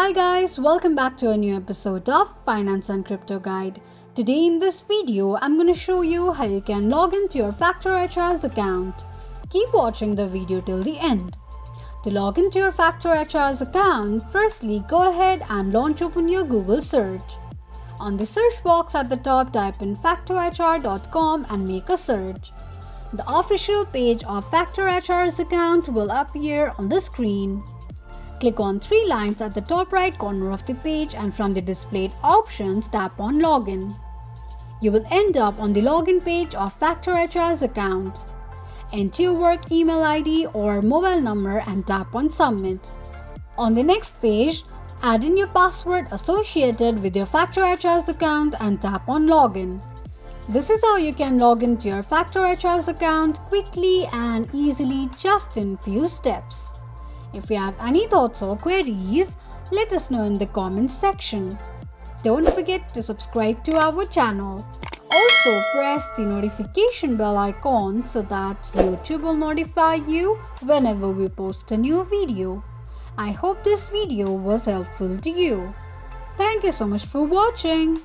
Hi guys, welcome back to a new episode of Finance and Crypto Guide. Today in this video, I'm going to show you how you can log into your Factor HR's account. Keep watching the video till the end. To log into your Factor HR's account, firstly go ahead and launch open your Google search. On the search box at the top, type in factorhr.com and make a search. The official page of Factor HR's account will appear on the screen. Click on three lines at the top right corner of the page and from the displayed options, tap on Login. You will end up on the login page of Factor HR's account. Enter your work email ID or mobile number and tap on Submit. On the next page, add in your password associated with your Factor HR's account and tap on Login. This is how you can log into your Factor HR's account quickly and easily just in few steps. If you have any thoughts or queries, let us know in the comments section. Don't forget to subscribe to our channel. Also press the notification bell icon so that YouTube will notify you whenever we post a new video. I hope this video was helpful to you. Thank you so much for watching.